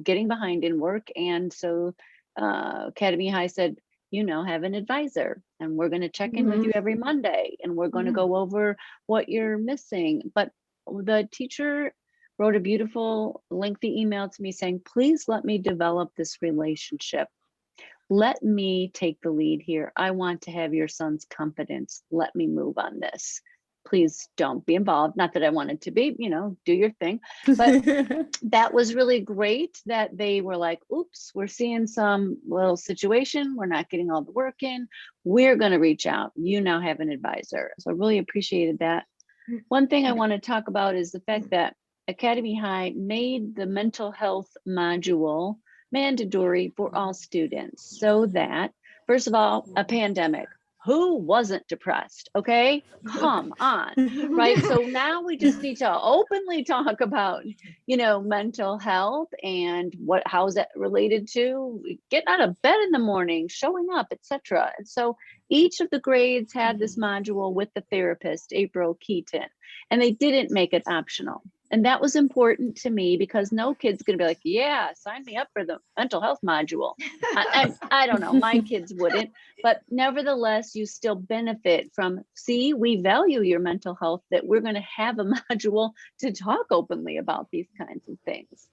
getting behind in work. And so Academy High said, you know, have an advisor, and we're going to check in with you every Monday, and we're going to go over what you're missing. But the teacher wrote a beautiful, lengthy email to me saying, please let me develop this relationship. Let me take the lead here. I want to have your son's confidence. Let me move on this. Please don't be involved. Not that I wanted to be, you know, do your thing. But that was really great that they were like, oops, we're seeing some little situation. We're not getting all the work in. We're going to reach out. You now have an advisor. So I really appreciated that. One thing I want to talk about is the fact that Academy High made the mental health module mandatory for all students so that, first of all, a pandemic. Who wasn't depressed? Okay, come on, right? So now we just need to openly talk about, mental health and how is that related to getting out of bed in the morning, showing up, etc. And so each of the grades had this module with the therapist, April Keaton, and they didn't make it optional. And that was important to me because no kid's going to be like, yeah, sign me up for the mental health module. I don't know, my kids wouldn't, but nevertheless, you still benefit from, see, we value your mental health, that we're going to have a module to talk openly about these kinds of things.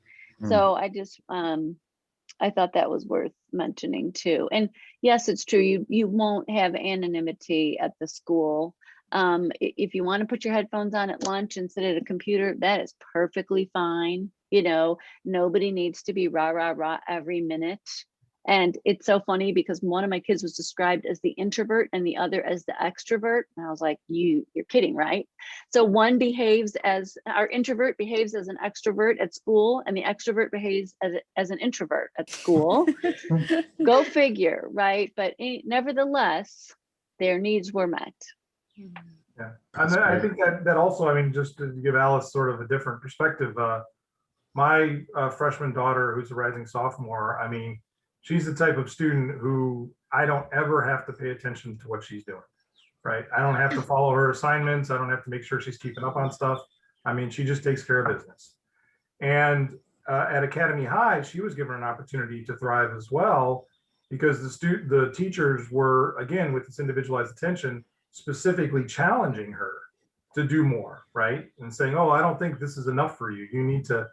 So I just, I thought that was worth mentioning too. And yes, it's true. You won't have anonymity at the school. If you want to put your headphones on at lunch and sit at a computer, that is perfectly fine. Nobody needs to be rah, rah, rah every minute. And it's so funny because one of my kids was described as the introvert and the other as the extrovert. And I was like, you're kidding, right? So one behaves as, our introvert behaves as an extrovert at school, and the extrovert behaves as an introvert at school. Go figure, right? But nevertheless, their needs were met. Yeah, and then I think that also, I mean, just to give Alice sort of a different perspective, my freshman daughter, who's a rising sophomore, I mean, she's the type of student who I don't ever have to pay attention to what she's doing, right? I don't have to follow her assignments. I don't have to make sure she's keeping up on stuff. I mean, she just takes care of business. And at Academy High, she was given an opportunity to thrive as well, because the teachers were, again, with this individualized attention, specifically challenging her to do more, right? And saying, oh, I don't think this is enough for you. You need to,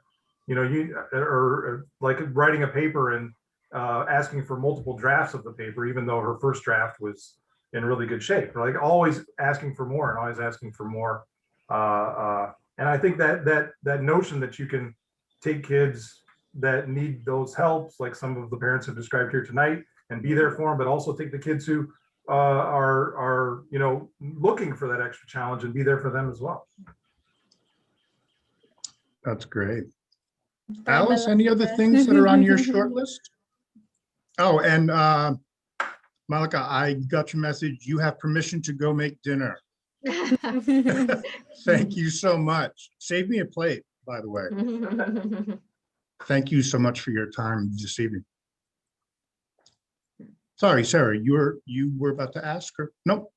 or like writing a paper and asking for multiple drafts of the paper, even though her first draft was in really good shape. Like always asking for more and always asking for more. And I think that notion that you can take kids that need those helps, like some of the parents have described here tonight, and be there for them, but also take the kids who are looking for that extra challenge and be there for them as well. That's great. Alice, any other things that are on your short list? Oh, and Malika, I got your message. You have permission to go make dinner. Thank you so much. Save me a plate, by the way. Thank you so much for your time this evening. Sorry, Sarah, you were about to ask her? Nope.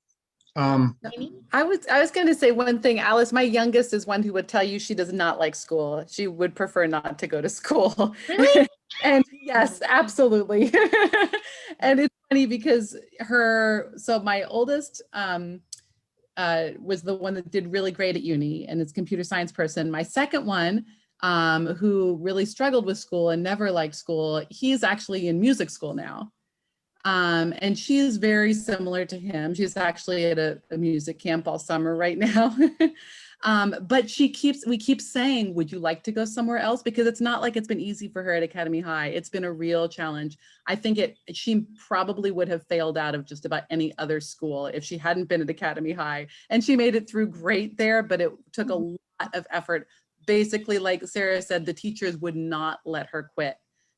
I was going to say one thing, Alice. My youngest is one who would tell you she does not like school. She would prefer not to go to school. Really? And yes, absolutely. And it's funny because my oldest was the one that did really great at uni and is a computer science person. My second one, who really struggled with school and never liked school, he's actually in music school now. And she is very similar to him. She's actually at a music camp all summer right now. But we keep saying, would you like to go somewhere else? Because it's not like it's been easy for her at Academy High. It's been a real challenge. I think she probably would have failed out of just about any other school if she hadn't been at Academy High. And she made it through great there, but it took a lot of effort. Basically, like Sarah said, the teachers would not let her quit.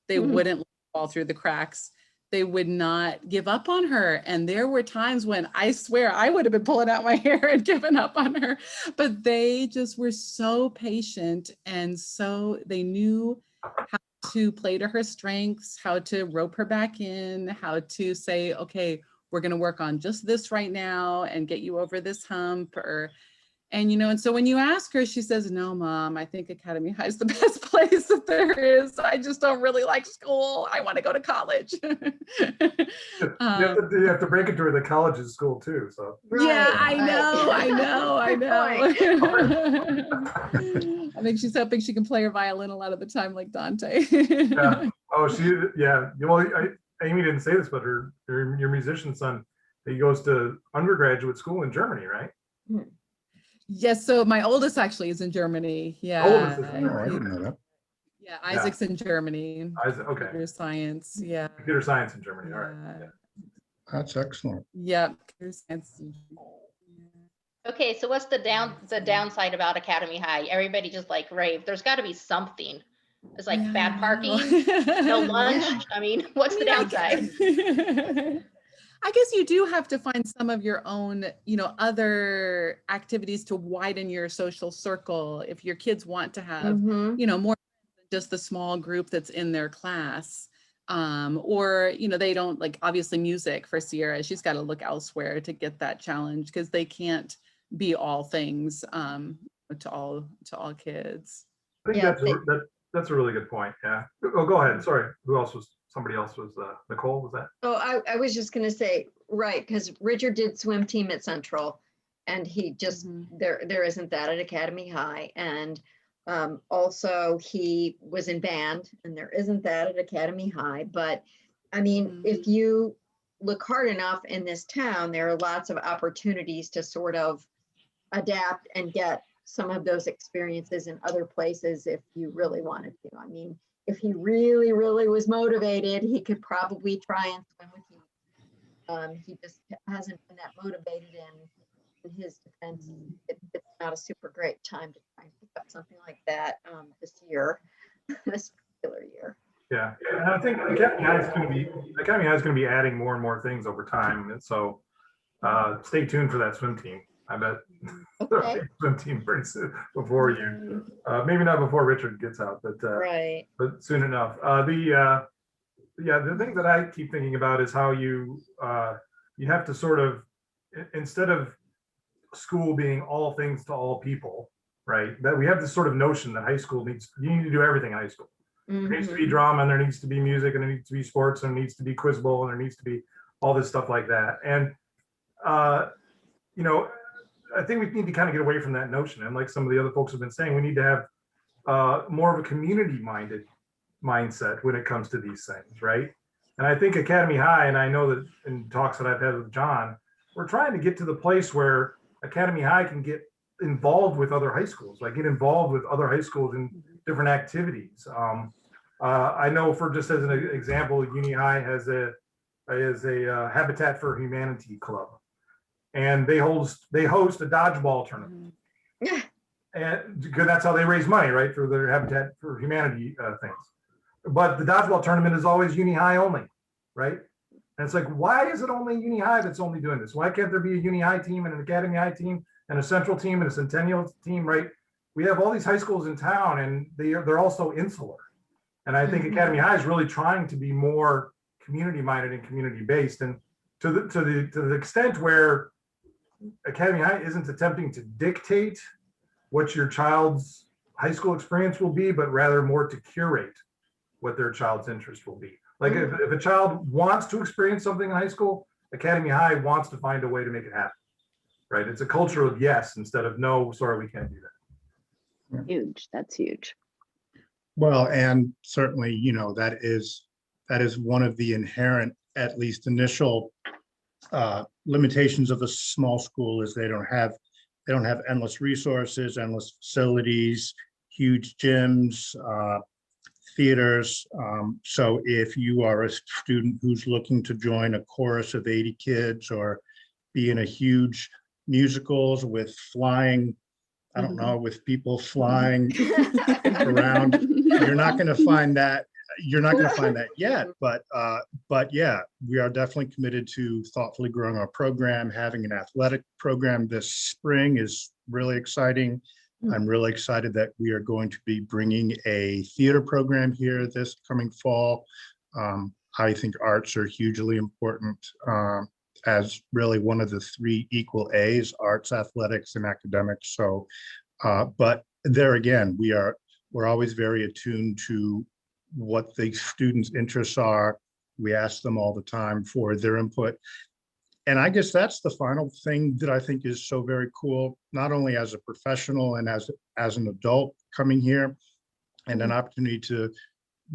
They wouldn't let her fall through the cracks. They would not give up on her. And there were times when I swear I would have been pulling out my hair and given up on her, but they just were so patient. And so they knew how to play to her strengths, how to rope her back in, how to say, okay, we're going to work on just this right now and get you over this hump. And so when you ask her, she says, no, Mom, I think Academy High is the best place that there is. I just don't really like school. I want to go to college. You have to break it to her, the college is school too. So yeah, I know. I think she's hoping she can play her violin a lot of the time like Dante. Yeah. Oh, well, Amy didn't say this, but your musician son, he goes to undergraduate school in Germany, right? Yes, so my oldest actually is in Germany. Yeah. Oldest is in Germany. Oh, I didn't know that. Yeah, Isaac's in Germany. Isaac, okay. Computer science, yeah. Computer science in Germany, all right. Yeah. That's excellent. Yeah, computer science. Okay, so what's the downside about Academy High? Everybody just like rave. There's got to be something. It's like bad parking, no lunch. Yeah. I mean, what's the downside? I guess you do have to find some of your own, other activities to widen your social circle. If your kids want to have, Mhm. more than just the small group that's in their class. Or, they don't like, obviously music for Sierra, she's got to look elsewhere to get that challenge because they can't be all things to all kids. I think Yeah, that's a really good point. Yeah. Oh, go ahead. Sorry. Somebody else was, Nicole, was that? Oh, I was just gonna say, right, because Richard did swim team at Central, and he just, there isn't that at Academy High. And also he was in band, and there isn't that at Academy High. But I mean, if you look hard enough in this town, there are lots of opportunities to sort of adapt and get some of those experiences in other places if you really wanted to. I mean, if he really, really was motivated, he could probably try and swim with you. He just hasn't been that motivated, in his defense, it's not a super great time to try and pick up something like that this year, this particular year. Yeah, and I think Academy High is going to be adding more and more things over time, and so stay tuned for that swim team. I bet there'll be a swim team pretty soon before you, maybe not before Richard gets out, but Right. but soon enough. The thing that I keep thinking about is how you have to sort of, instead of school being all things to all people, right? That we have this sort of notion that you need to do everything in high school. There needs to be drama, and there needs to be music, and there needs to be sports, and there needs to be quiz bowl, and there needs to be all this stuff like that. And I think we need to kind of get away from that notion. And like some of the other folks have been saying, we need to have more of a community-minded mindset when it comes to these things, right? And I think Academy High, and I know that in talks that I've had with John, we're trying to get to the place where Academy High can get involved with other high schools, like get involved with other high schools in different activities. I know, for just as an example, Uni High has a Habitat for Humanity club, and they host a dodgeball tournament. Yeah. And because that's how they raise money, right, for their Habitat for Humanity things. But the dodgeball tournament is always Uni High only, right? And it's like, why is it only Uni High that's only doing this? Why can't there be a Uni High team and an Academy High team and a Central team and a Centennial team, right? We have all these high schools in town, and they're all so insular. And I think Academy High is really trying to be more community-minded and community-based, and to the extent where Academy High isn't attempting to dictate what your child's high school experience will be, but rather more to curate what their child's interest will be. Like if a child wants to experience something in high school, Academy High wants to find a way to make it happen, right? It's a culture of yes instead of no, sorry, we can't do that. Huge. That's huge. Well, and certainly, that is one of the inherent, at least initial limitations of a small school, is they don't have endless resources, endless facilities, huge gyms, theaters. So if you are a student who's looking to join a chorus of 80 kids or be in a huge musicals with flying, I don't know, with people flying around, you're not going to find that. You're not going to find that yet, but yeah, we are definitely committed to thoughtfully growing our program. Having an athletic program this spring is really exciting. I'm really excited that we are going to be bringing a theater program here this coming fall. I think arts are hugely important as really one of the three equal A's: arts, athletics, and academics. So, but there again, we're always very attuned to what the students' interests are. We ask them all the time for their input. And I guess that's the final thing that I think is so very cool, not only as a professional and as an adult coming here and an opportunity to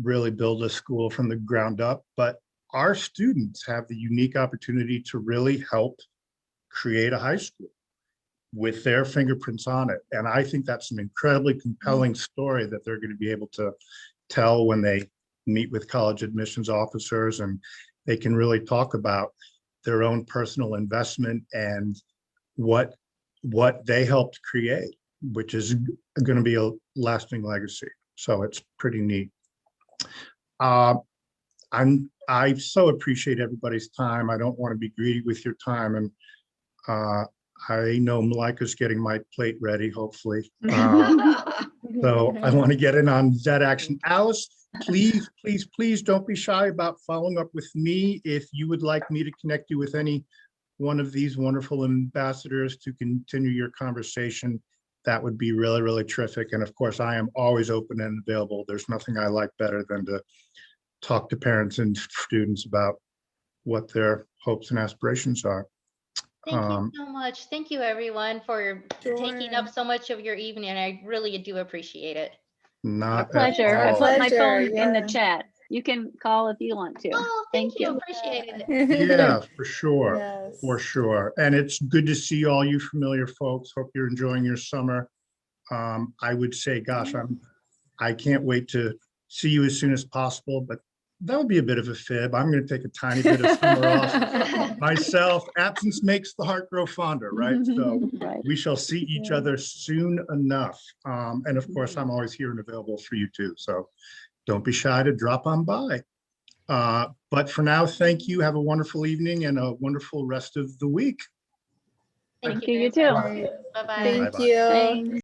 really build a school from the ground up, but our students have the unique opportunity to really help create a high school with their fingerprints on it. And I think that's an incredibly compelling story that they're going to be able to tell when they meet with college admissions officers, and they can really talk about their own personal investment and what what they helped create, which is going to be a lasting legacy. So it's pretty neat. I so appreciate everybody's time. I don't want to be greedy with your time, and I know Malika's getting my plate ready, hopefully. So I want to get in on that action. Alice, please, please, please don't be shy about following up with me. If you would like me to connect you with any one of these wonderful ambassadors to continue your conversation, that would be really, really terrific. And of course, I am always open and available. There's nothing I like better than to talk to parents and students about what their hopes and aspirations are. Thank you so much. Thank you, everyone, for taking up so much of your evening. I really do appreciate it. Not Our at pleasure. I all. put my Pleasure, phone in the yeah. chat. You can call if you want to. Oh, thank you. Appreciate it. Yeah, for sure. Yes. For sure. And it's good to see all you familiar folks. Hope you're enjoying your summer. I would say, gosh, I can't wait to see you as soon as possible, but that would be a bit of a fib. I'm going to take a tiny bit of summer off myself. Absence makes the heart grow fonder, right? So Right. we shall see each other soon enough. And of course, I'm always here and available for you too. So don't be shy to drop on by. But for now, thank you. Have a wonderful evening and a wonderful rest of the week. Thank you, you too. Bye-bye. Thank Bye-bye. you. Thanks.